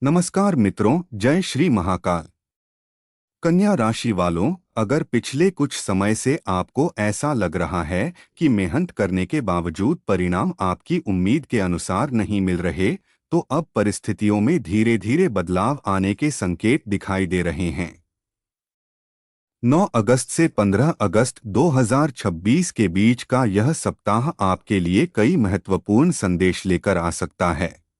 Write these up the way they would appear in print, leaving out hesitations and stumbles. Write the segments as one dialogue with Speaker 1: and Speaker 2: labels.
Speaker 1: नमस्कार मित्रों, जय श्री महाकाल। कन्या राशि वालों, अगर पिछले कुछ समय से आपको ऐसा लग रहा है कि मेहनत करने के बावजूद परिणाम आपकी उम्मीद के अनुसार नहीं मिल रहे, तो अब परिस्थितियों में धीरे धीरे बदलाव आने के संकेत दिखाई दे रहे हैं। 9 अगस्त से 15 अगस्त 2026 के बीच का यह सप्ताह आपके लिए कई महत्वपूर्ण संदेश लेकर आ सकता है।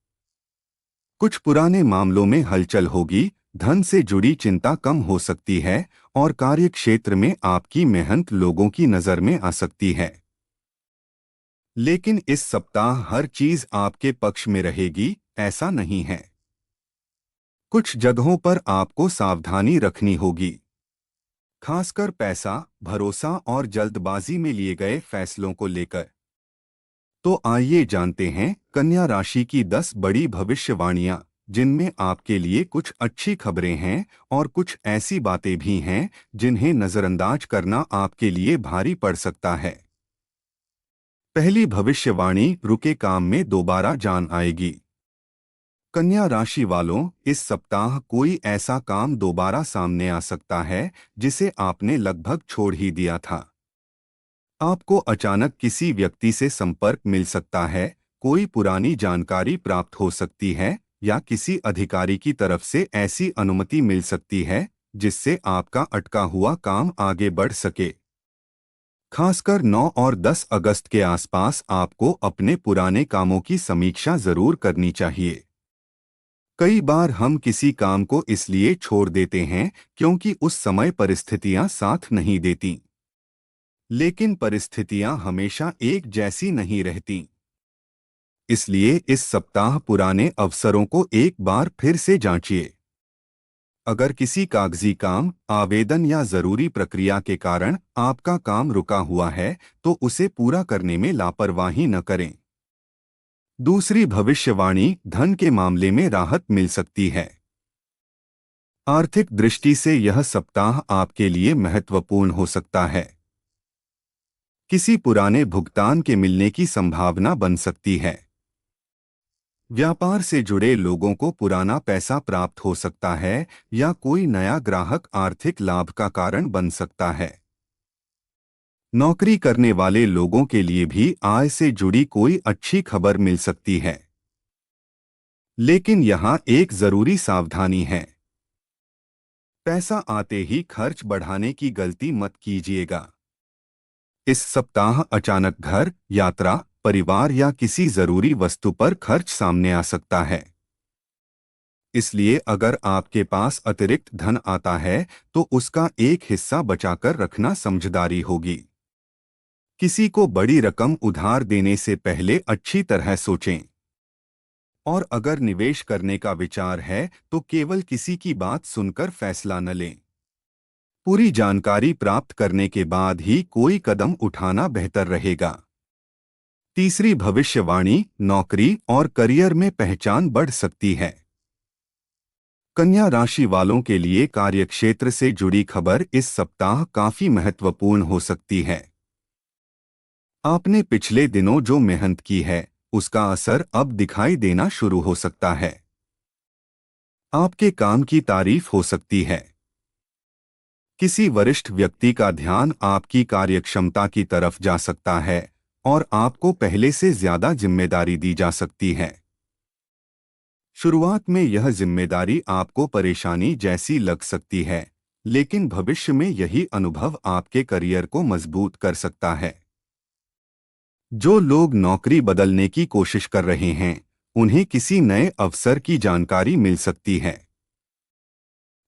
Speaker 1: कुछ पुराने मामलों में हलचल होगी, धन से जुड़ी चिंता कम हो सकती है और कार्यक्षेत्र में आपकी मेहनत लोगों की नजर में आ सकती है। लेकिन इस सप्ताह हर चीज आपके पक्ष में रहेगी, ऐसा नहीं है। कुछ जगहों पर आपको सावधानी रखनी होगी, खासकर पैसा, भरोसा और जल्दबाजी में लिए गए फैसलों को लेकर। तो आइए जानते हैं कन्या राशि की 10 बड़ी भविष्यवाणियां, जिनमें आपके लिए कुछ अच्छी खबरें हैं और कुछ ऐसी बातें भी हैं जिन्हें नजरअंदाज करना आपके लिए भारी पड़ सकता है। पहली भविष्यवाणी, रुके काम में दोबारा जान आएगी। कन्या राशि वालों, इस सप्ताह कोई ऐसा काम दोबारा सामने आ सकता है जिसे आपने लगभग छोड़ ही दिया था। आपको अचानक किसी व्यक्ति से संपर्क मिल सकता है, कोई पुरानी जानकारी प्राप्त हो सकती है या किसी अधिकारी की तरफ से ऐसी अनुमति मिल सकती है जिससे आपका अटका हुआ काम आगे बढ़ सके। खासकर 9 और 10 अगस्त के आसपास आपको अपने पुराने कामों की समीक्षा जरूर करनी चाहिए। कई बार हम किसी काम को इसलिए छोड़ देते हैं क्योंकि उस समय परिस्थितियां साथ नहीं देती। लेकिन परिस्थितियां हमेशा एक जैसी नहीं रहती। इसलिए इस सप्ताह पुराने अवसरों को एक बार फिर से जांचिए। अगर किसी कागजी काम, आवेदन या जरूरी प्रक्रिया के कारण आपका काम रुका हुआ है, तो उसे पूरा करने में लापरवाही न करें। दूसरी भविष्यवाणी, धन के मामले में राहत मिल सकती है। आर्थिक दृष्टि से यह सप्ताह आपके लिए महत्वपूर्ण हो सकता है। किसी पुराने भुगतान के मिलने की संभावना बन सकती है। व्यापार से जुड़े लोगों को पुराना पैसा प्राप्त हो सकता है या कोई नया ग्राहक आर्थिक लाभ का कारण बन सकता है। नौकरी करने वाले लोगों के लिए भी आय से जुड़ी कोई अच्छी खबर मिल सकती है। लेकिन यहाँ एक जरूरी सावधानी है। पैसा आते ही खर्च बढ़ाने की गलती मत कीजिएगा। इस सप्ताह अचानक घर, यात्रा, परिवार या किसी जरूरी वस्तु पर खर्च सामने आ सकता है। इसलिए अगर आपके पास अतिरिक्त धन आता है तो उसका एक हिस्सा बचाकर रखना समझदारी होगी। किसी को बड़ी रकम उधार देने से पहले अच्छी तरह सोचें। और अगर निवेश करने का विचार है तो केवल किसी की बात सुनकर फैसला न लें। पूरी जानकारी प्राप्त करने के बाद ही कोई कदम उठाना बेहतर रहेगा। तीसरी भविष्यवाणी, नौकरी और करियर में पहचान बढ़ सकती है। कन्या राशि वालों के लिए कार्यक्षेत्र से जुड़ी खबर इस सप्ताह काफी महत्वपूर्ण हो सकती है। आपने पिछले दिनों जो मेहनत की है, उसका असर अब दिखाई देना शुरू हो सकता है। आपके काम की तारीफ हो सकती है। किसी वरिष्ठ व्यक्ति का ध्यान आपकी कार्यक्षमता की तरफ जा सकता है और आपको पहले से ज्यादा जिम्मेदारी दी जा सकती है। शुरुआत में यह जिम्मेदारी आपको परेशानी जैसी लग सकती है, लेकिन भविष्य में यही अनुभव आपके करियर को मजबूत कर सकता है। जो लोग नौकरी बदलने की कोशिश कर रहे हैं, उन्हें किसी नए अवसर की जानकारी मिल सकती है।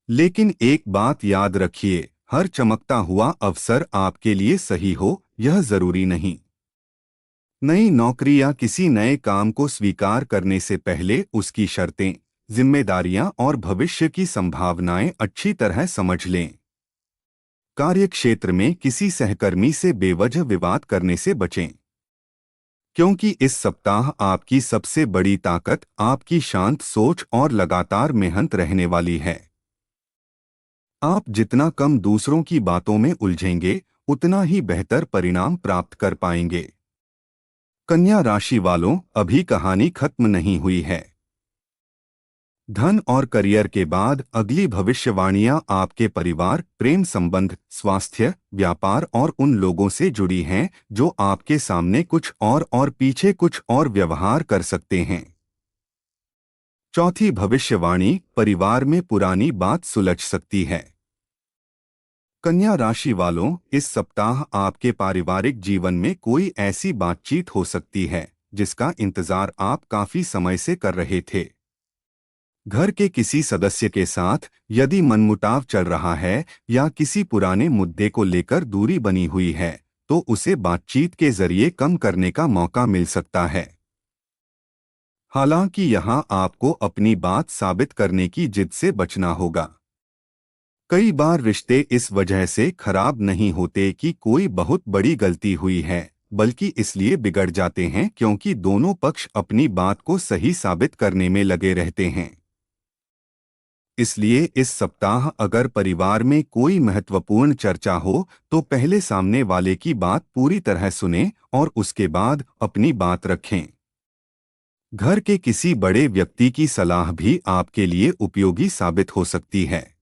Speaker 1: लेकिन एक बात याद रखिए, हर चमकता हुआ अवसर आपके लिए सही हो, यह जरूरी नहीं। नई नौकरी या किसी नए काम को स्वीकार करने से पहले उसकी शर्तें, जिम्मेदारियां और भविष्य की संभावनाएं अच्छी तरह समझ लें। कार्यक्षेत्र में किसी सहकर्मी से बेवजह विवाद करने से बचें, क्योंकि इस सप्ताह आपकी सबसे बड़ी ताकत आपकी शांत सोच और लगातार मेहनत रहने वाली है। आप जितना कम दूसरों की बातों में उलझेंगे, उतना ही बेहतर परिणाम प्राप्त कर पाएंगे। कन्या राशि वालों, अभी कहानी खत्म नहीं हुई है। धन और करियर के बाद अगली भविष्यवाणियां आपके परिवार, प्रेम संबंध, स्वास्थ्य, व्यापार और उन लोगों से जुड़ी हैं जो आपके सामने कुछ और पीछे कुछ और व्यवहार कर सकते हैं। चौथी भविष्यवाणी, परिवार में पुरानी बात सुलझ सकती है। कन्या राशि वालों, इस सप्ताह आपके पारिवारिक जीवन में कोई ऐसी बातचीत हो सकती है जिसका इंतजार आप काफी समय से कर रहे थे। घर के किसी सदस्य के साथ यदि मनमुटाव चल रहा है या किसी पुराने मुद्दे को लेकर दूरी बनी हुई है, तो उसे बातचीत के जरिए कम करने का मौका मिल सकता है। हालांकि यहां आपको अपनी बात साबित करने की जिद से बचना होगा। कई बार रिश्ते इस वजह से खराब नहीं होते कि कोई बहुत बड़ी गलती हुई है, बल्कि इसलिए बिगड़ जाते हैं क्योंकि दोनों पक्ष अपनी बात को सही साबित करने में लगे रहते हैं। इसलिए इस सप्ताह अगर परिवार में कोई महत्वपूर्ण चर्चा हो तो पहले सामने वाले की बात पूरी तरह सुनें और उसके बाद अपनी बात रखें। घर के किसी बड़े व्यक्ति की सलाह भी आपके लिए उपयोगी साबित हो सकती है।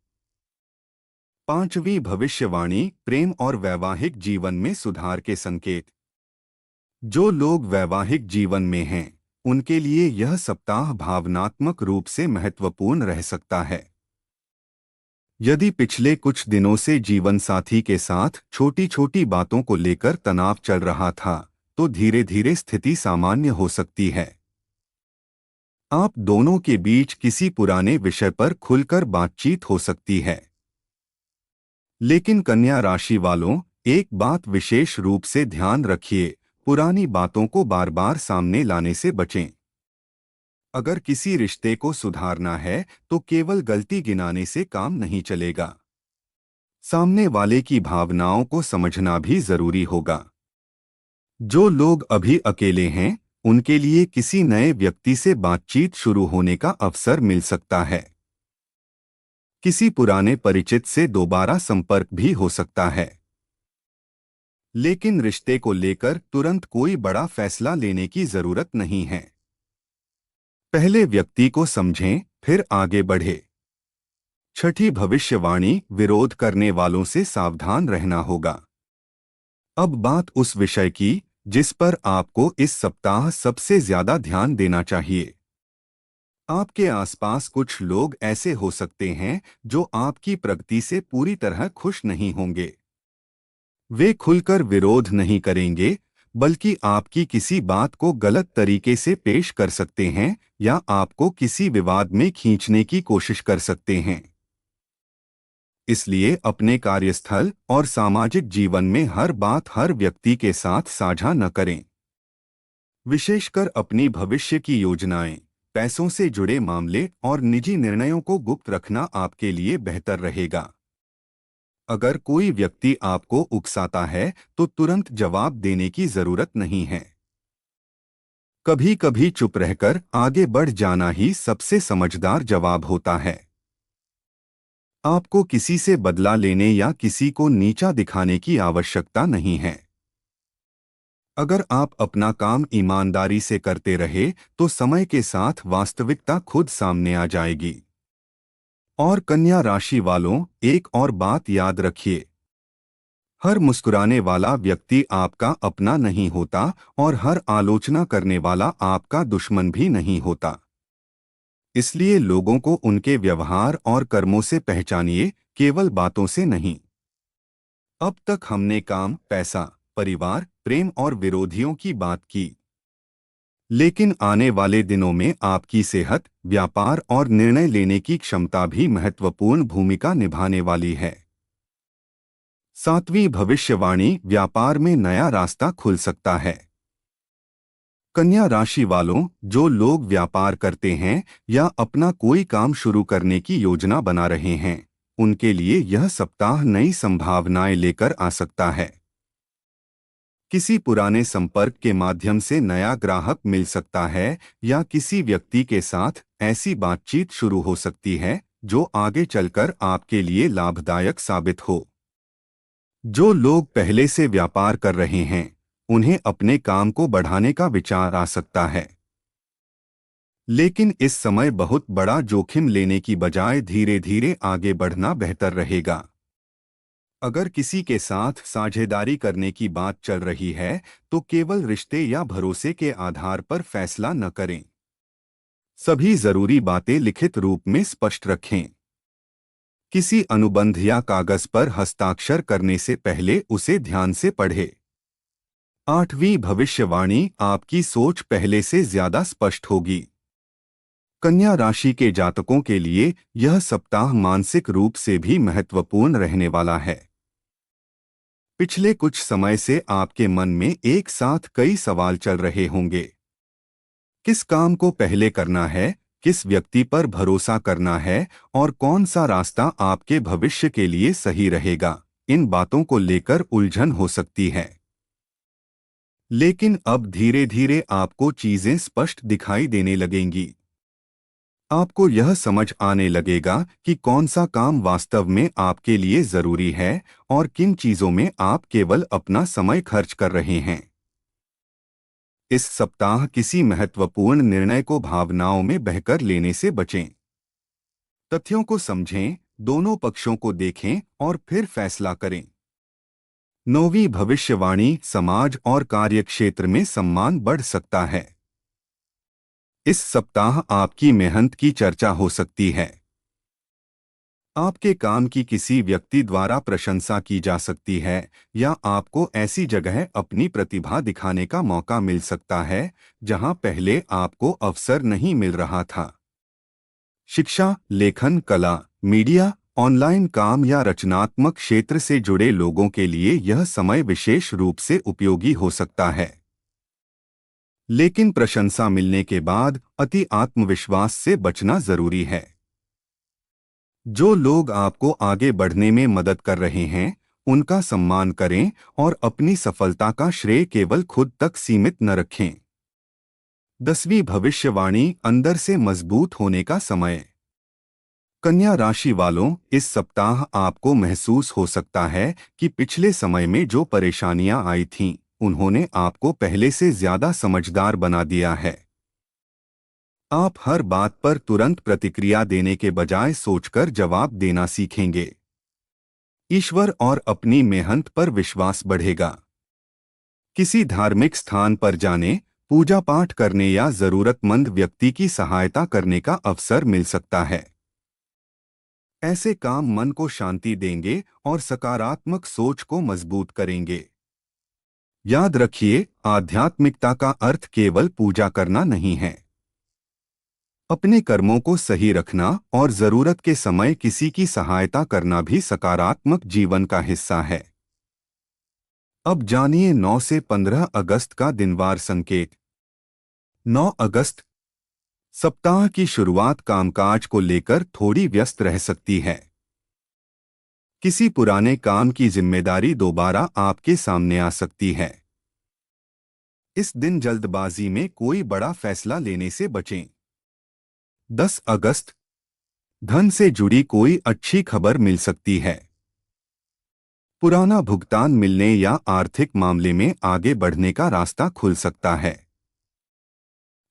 Speaker 1: पांचवी भविष्यवाणी, प्रेम और वैवाहिक जीवन में सुधार के संकेत। जो लोग वैवाहिक जीवन में हैं, उनके लिए यह सप्ताह भावनात्मक रूप से महत्वपूर्ण रह सकता है। यदि पिछले कुछ दिनों से जीवन साथी के साथ छोटी छोटी बातों को लेकर तनाव चल रहा था, तो धीरे धीरे स्थिति सामान्य हो सकती है। आप दोनों के बीच किसी पुराने विषय पर खुलकर बातचीत हो सकती है। लेकिन कन्या राशि वालों, एक बात विशेष रूप से ध्यान रखिए, पुरानी बातों को बार बार सामने लाने से बचें। अगर किसी रिश्ते को सुधारना है तो केवल गलती गिनाने से काम नहीं चलेगा। सामने वाले की भावनाओं को समझना भी जरूरी होगा। जो लोग अभी अकेले हैं, उनके लिए किसी नए व्यक्ति से बातचीत शुरू होने का अवसर मिल सकता है। किसी पुराने परिचित से दोबारा संपर्क भी हो सकता है। लेकिन रिश्ते को लेकर तुरंत कोई बड़ा फैसला लेने की जरूरत नहीं है। पहले व्यक्ति को समझें, फिर आगे बढ़े। छठी भविष्यवाणी, विरोध करने वालों से सावधान रहना होगा। अब बात उस विषय की जिस पर आपको इस सप्ताह सबसे ज्यादा ध्यान देना चाहिए। आपके आसपास कुछ लोग ऐसे हो सकते हैं जो आपकी प्रगति से पूरी तरह खुश नहीं होंगे। वे खुलकर विरोध नहीं करेंगे, बल्कि आपकी किसी बात को गलत तरीके से पेश कर सकते हैं या आपको किसी विवाद में खींचने की कोशिश कर सकते हैं। इसलिए अपने कार्यस्थल और सामाजिक जीवन में हर बात हर व्यक्ति के साथ साझा न करें। विशेषकर अपनी भविष्य की योजनाएं, पैसों से जुड़े मामले और निजी निर्णयों को गुप्त रखना आपके लिए बेहतर रहेगा। अगर कोई व्यक्ति आपको उकसाता है तो तुरंत जवाब देने की जरूरत नहीं है। कभी कभी चुप रहकर आगे बढ़ जाना ही सबसे समझदार जवाब होता है। आपको किसी से बदला लेने या किसी को नीचा दिखाने की आवश्यकता नहीं है। अगर आप अपना काम ईमानदारी से करते रहे तो समय के साथ वास्तविकता खुद सामने आ जाएगी। और कन्या राशि वालों, एक और बात याद रखिए, हर मुस्कुराने वाला व्यक्ति आपका अपना नहीं होता और हर आलोचना करने वाला आपका दुश्मन भी नहीं होता। इसलिए लोगों को उनके व्यवहार और कर्मों से पहचानिए, केवल बातों से नहीं। अब तक हमने काम, पैसा, परिवार, प्रेम और विरोधियों की बात की। लेकिन आने वाले दिनों में आपकी सेहत, व्यापार और निर्णय लेने की क्षमता भी महत्वपूर्ण भूमिका निभाने वाली है। सातवीं भविष्यवाणी, व्यापार में नया रास्ता खुल सकता है। कन्या राशि वालों, जो लोग व्यापार करते हैं या अपना कोई काम शुरू करने की योजना बना रहे हैं, उनके लिए यह सप्ताह नई संभावनाएं लेकर आ सकता है। किसी पुराने संपर्क के माध्यम से नया ग्राहक मिल सकता है या किसी व्यक्ति के साथ ऐसी बातचीत शुरू हो सकती है जो आगे चलकर आपके लिए लाभदायक साबित हो। जो लोग पहले से व्यापार कर रहे हैं, उन्हें अपने काम को बढ़ाने का विचार आ सकता है। लेकिन इस समय बहुत बड़ा जोखिम लेने की बजाय धीरे धीरे आगे बढ़ना बेहतर रहेगा। अगर किसी के साथ साझेदारी करने की बात चल रही है तो केवल रिश्ते या भरोसे के आधार पर फैसला न करें। सभी जरूरी बातें लिखित रूप में स्पष्ट रखें। किसी अनुबंध या कागज पर हस्ताक्षर करने से पहले उसे ध्यान से पढ़ें। 8वीं भविष्यवाणी, आपकी सोच पहले से ज्यादा स्पष्ट होगी। कन्या राशि के जातकों के लिए यह सप्ताह मानसिक रूप से भी महत्वपूर्ण रहने वाला है। पिछले कुछ समय से आपके मन में एक साथ कई सवाल चल रहे होंगे। किस काम को पहले करना है, किस व्यक्ति पर भरोसा करना है और कौन सा रास्ता आपके भविष्य के लिए सही रहेगा। इन बातों को लेकर उलझन हो सकती है, लेकिन अब धीरे धीरे आपको चीजें स्पष्ट दिखाई देने लगेंगी। आपको यह समझ आने लगेगा कि कौन सा काम वास्तव में आपके लिए जरूरी है और किन चीजों में आप केवल अपना समय खर्च कर रहे हैं। इस सप्ताह किसी महत्वपूर्ण निर्णय को भावनाओं में बहकर लेने से बचें। तथ्यों को समझें, दोनों पक्षों को देखें और फिर फैसला करें। 9वीं भविष्यवाणी, समाज और कार्यक्षेत्र में सम्मान बढ़ सकता है। इस सप्ताह आपकी मेहनत की चर्चा हो सकती है। आपके काम की किसी व्यक्ति द्वारा प्रशंसा की जा सकती है या आपको ऐसी जगह अपनी प्रतिभा दिखाने का मौका मिल सकता है जहां पहले आपको अवसर नहीं मिल रहा था। शिक्षा, लेखन, कला, मीडिया, ऑनलाइन काम या रचनात्मक क्षेत्र से जुड़े लोगों के लिए यह समय विशेष रूप से उपयोगी हो सकता है। लेकिन प्रशंसा मिलने के बाद अति आत्मविश्वास से बचना जरूरी है। जो लोग आपको आगे बढ़ने में मदद कर रहे हैं, उनका सम्मान करें और अपनी सफलता का श्रेय केवल खुद तक सीमित न रखें। 10वीं भविष्यवाणी, अंदर से मजबूत होने का समय। कन्या राशि वालों, इस सप्ताह आपको महसूस हो सकता है कि पिछले समय में जो परेशानियां आई थीं, उन्होंने आपको पहले से ज्यादा समझदार बना दिया है। आप हर बात पर तुरंत प्रतिक्रिया देने के बजाय सोचकर जवाब देना सीखेंगे। ईश्वर और अपनी मेहनत पर विश्वास बढ़ेगा। किसी धार्मिक स्थान पर जाने, पूजा पाठ करने या जरूरतमंद व्यक्ति की सहायता करने का अवसर मिल सकता है। ऐसे काम मन को शांति देंगे और सकारात्मक सोच को मजबूत करेंगे। याद रखिए, आध्यात्मिकता का अर्थ केवल पूजा करना नहीं है। अपने कर्मों को सही रखना और जरूरत के समय किसी की सहायता करना भी सकारात्मक जीवन का हिस्सा है। अब जानिए 9 से 15 अगस्त का दिनवार संकेत। 9 अगस्त, सप्ताह की शुरुआत कामकाज को लेकर थोड़ी व्यस्त रह सकती है। किसी पुराने काम की जिम्मेदारी दोबारा आपके सामने आ सकती है। इस दिन जल्दबाजी में कोई बड़ा फैसला लेने से बचें। 10 अगस्त, धन से जुड़ी कोई अच्छी खबर मिल सकती है। पुराना भुगतान मिलने या आर्थिक मामले में आगे बढ़ने का रास्ता खुल सकता है।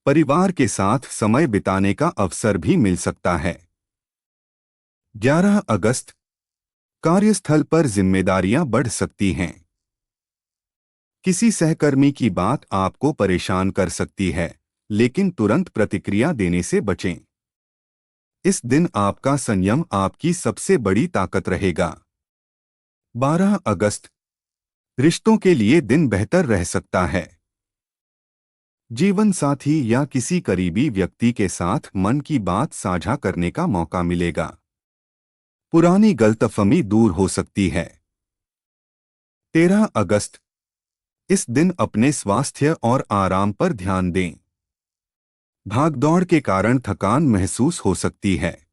Speaker 1: परिवार के साथ समय बिताने का अवसर भी मिल सकता है। 11 अगस्त, कार्यस्थल पर जिम्मेदारियां बढ़ सकती हैं। किसी सहकर्मी की बात आपको परेशान कर सकती है, लेकिन तुरंत प्रतिक्रिया देने से बचें। इस दिन आपका संयम आपकी सबसे बड़ी ताकत रहेगा। 12 अगस्त, रिश्तों के लिए दिन बेहतर रह सकता है। जीवन साथी या किसी करीबी व्यक्ति के साथ मन की बात साझा करने का मौका मिलेगा। पुरानी गलतफहमी दूर हो सकती है। 13 अगस्त, इस दिन अपने स्वास्थ्य और आराम पर ध्यान दें। भागदौड़ के कारण थकान महसूस हो सकती है।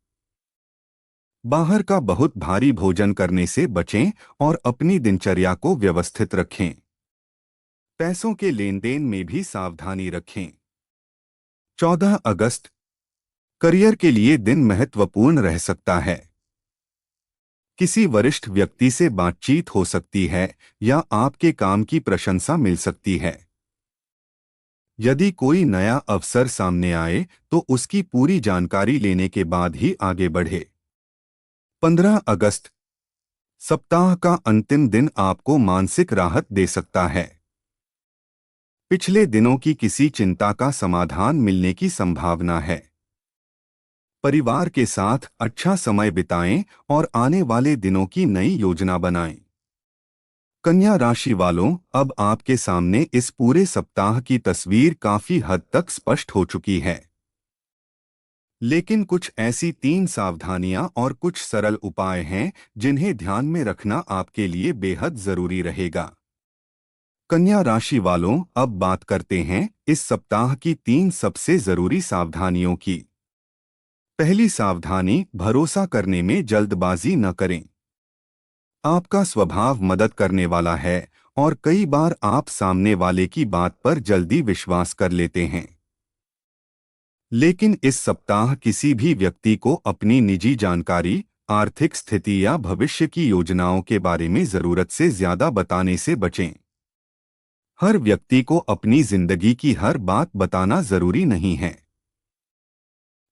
Speaker 1: बाहर का बहुत भारी भोजन करने से बचें और अपनी दिनचर्या को व्यवस्थित रखें। पैसों के लेन देन में भी सावधानी रखें। 14 अगस्त, करियर के लिए दिन महत्वपूर्ण रह सकता है। किसी वरिष्ठ व्यक्ति से बातचीत हो सकती है या आपके काम की प्रशंसा मिल सकती है। यदि कोई नया अवसर सामने आए तो उसकी पूरी जानकारी लेने के बाद ही आगे बढ़े। 15 अगस्त, सप्ताह का अंतिम दिन आपको मानसिक राहत दे सकता है। पिछले दिनों की किसी चिंता का समाधान मिलने की संभावना है। परिवार के साथ अच्छा समय बिताएं और आने वाले दिनों की नई योजना बनाएं। कन्या राशि वालों, अब आपके सामने इस पूरे सप्ताह की तस्वीर काफी हद तक स्पष्ट हो चुकी है। लेकिन कुछ ऐसी 3 सावधानियां और कुछ सरल उपाय हैं जिन्हें ध्यान में रखना आपके लिए बेहद जरूरी रहेगा। कन्या राशि वालों, अब बात करते हैं इस सप्ताह की 3 सबसे जरूरी सावधानियों की। पहली सावधानी, भरोसा करने में जल्दबाजी न करें। आपका स्वभाव मदद करने वाला है और कई बार आप सामने वाले की बात पर जल्दी विश्वास कर लेते हैं। लेकिन इस सप्ताह किसी भी व्यक्ति को अपनी निजी जानकारी, आर्थिक स्थिति या भविष्य की योजनाओं के बारे में जरूरत से ज्यादा बताने से बचें। हर व्यक्ति को अपनी जिंदगी की हर बात बताना जरूरी नहीं है।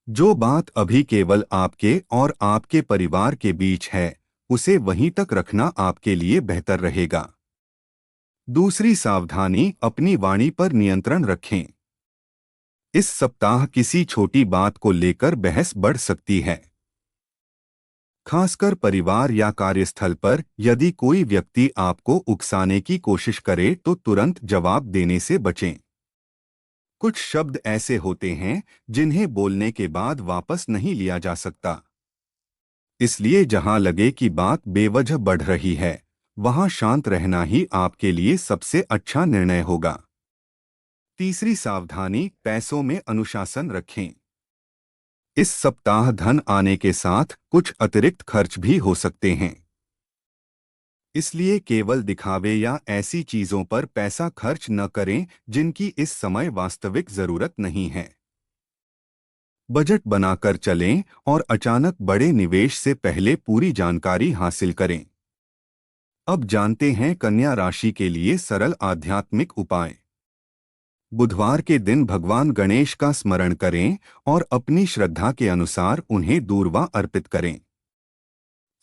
Speaker 1: जो बात अभी केवल आपके और आपके परिवार के बीच है, उसे वहीं तक रखना आपके लिए बेहतर रहेगा। दूसरी सावधानी, अपनी वाणी पर नियंत्रण रखें। इस सप्ताह किसी छोटी बात को लेकर बहस बढ़ सकती है। खासकर परिवार या कार्यस्थल पर यदि कोई व्यक्ति आपको उकसाने की कोशिश करे तो तुरंत जवाब देने से बचें। कुछ शब्द ऐसे होते हैं जिन्हें बोलने के बाद वापस नहीं लिया जा सकता। इसलिए जहां लगे कि बात बेवजह बढ़ रही है, वहां शांत रहना ही आपके लिए सबसे अच्छा निर्णय होगा। तीसरी सावधानी, पैसों में अनुशासन रखें। इस सप्ताह धन आने के साथ कुछ अतिरिक्त खर्च भी हो सकते हैं। इसलिए केवल दिखावे या ऐसी चीजों पर पैसा खर्च न करें जिनकी इस समय वास्तविक जरूरत नहीं है। बजट बनाकर चलें और अचानक बड़े निवेश से पहले पूरी जानकारी हासिल करें। अब जानते हैं कन्या राशि के लिए सरल आध्यात्मिक उपाय। बुधवार के दिन भगवान गणेश का स्मरण करें और अपनी श्रद्धा के अनुसार उन्हें दूर्वा अर्पित करें।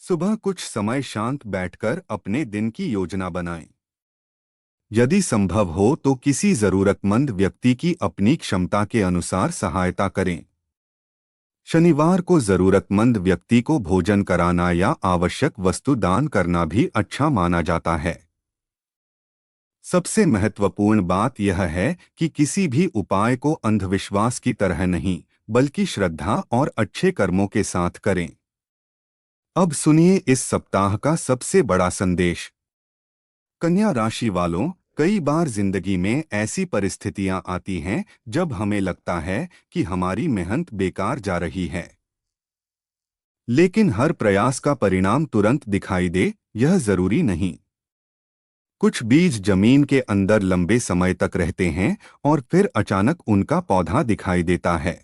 Speaker 1: सुबह कुछ समय शांत बैठकर अपने दिन की योजना बनाएं। यदि संभव हो तो किसी जरूरतमंद व्यक्ति की अपनी क्षमता के अनुसार सहायता करें। शनिवार को जरूरतमंद व्यक्ति को भोजन कराना या आवश्यक वस्तु दान करना भी अच्छा माना जाता है। सबसे महत्वपूर्ण बात यह है कि किसी भी उपाय को अंधविश्वास की तरह नहीं, बल्कि श्रद्धा और अच्छे कर्मों के साथ करें। अब सुनिए इस सप्ताह का सबसे बड़ा संदेश। कन्या राशि वालों, कई बार जिंदगी में ऐसी परिस्थितियां आती हैं जब हमें लगता है कि हमारी मेहनत बेकार जा रही है। लेकिन हर प्रयास का परिणाम तुरंत दिखाई दे, यह जरूरी नहीं। कुछ बीज जमीन के अंदर लंबे समय तक रहते हैं और फिर अचानक उनका पौधा दिखाई देता है।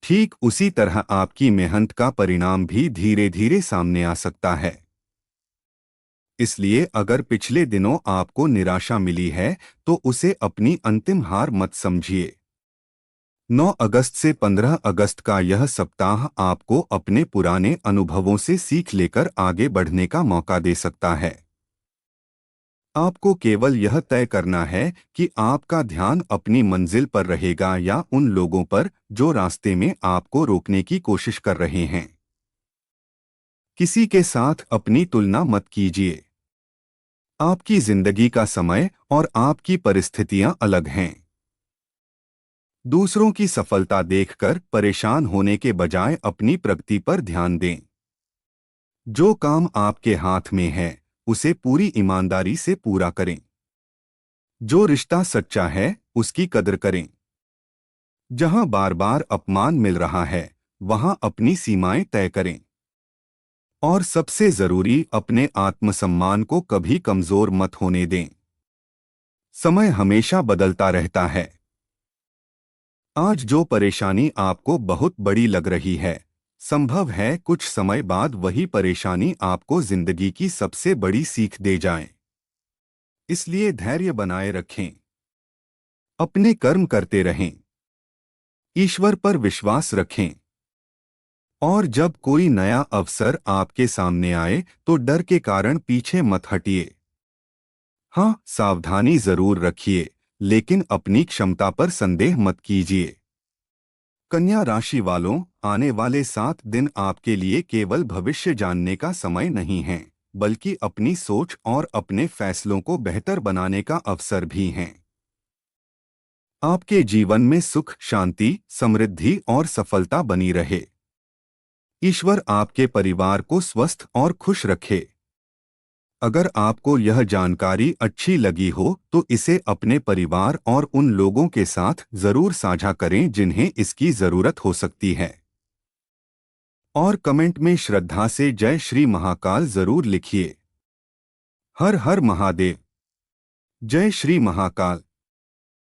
Speaker 1: ठीक उसी तरह आपकी मेहनत का परिणाम भी धीरे धीरे सामने आ सकता है। इसलिए अगर पिछले दिनों आपको निराशा मिली है तो उसे अपनी अंतिम हार मत समझिए। 9 अगस्त से 15 अगस्त का यह सप्ताह आपको अपने पुराने अनुभवों से सीख लेकर आगे बढ़ने का मौका दे सकता है। आपको केवल यह तय करना है कि आपका ध्यान अपनी मंजिल पर रहेगा या उन लोगों पर जो रास्ते में आपको रोकने की कोशिश कर रहे हैं। किसी के साथ अपनी तुलना मत कीजिए। आपकी जिंदगी का समय और आपकी परिस्थितियां अलग हैं। दूसरों की सफलता देखकर परेशान होने के बजाय अपनी प्रगति पर ध्यान दें। जो काम आपके हाथ में है, उसे पूरी ईमानदारी से पूरा करें। जो रिश्ता सच्चा है, उसकी कदर करें। जहां बार बार अपमान मिल रहा है, वहां अपनी सीमाएं तय करें। और सबसे जरूरी, अपने आत्मसम्मान को कभी कमजोर मत होने दें। समय हमेशा बदलता रहता है। आज जो परेशानी आपको बहुत बड़ी लग रही है, संभव है कुछ समय बाद वही परेशानी आपको जिंदगी की सबसे बड़ी सीख दे जाए। इसलिए धैर्य बनाए रखें। अपने कर्म करते रहें, ईश्वर पर विश्वास रखें और जब कोई नया अवसर आपके सामने आए तो डर के कारण पीछे मत हटिए। हाँ, सावधानी जरूर रखिए, लेकिन अपनी क्षमता पर संदेह मत कीजिए। कन्या राशि वालों, आने वाले 7 दिन आपके लिए केवल भविष्य जानने का समय नहीं है, बल्कि अपनी सोच और अपने फैसलों को बेहतर बनाने का अवसर भी है। आपके जीवन में सुख, शांति, समृद्धि और सफलता बनी रहे। ईश्वर आपके परिवार को स्वस्थ और खुश रखे। अगर आपको यह जानकारी अच्छी लगी हो तो इसे अपने परिवार और उन लोगों के साथ जरूर साझा करें जिन्हें इसकी जरूरत हो सकती है। और कमेंट में श्रद्धा से जय श्री महाकाल जरूर लिखिए। हर हर महादेव। जय श्री महाकाल।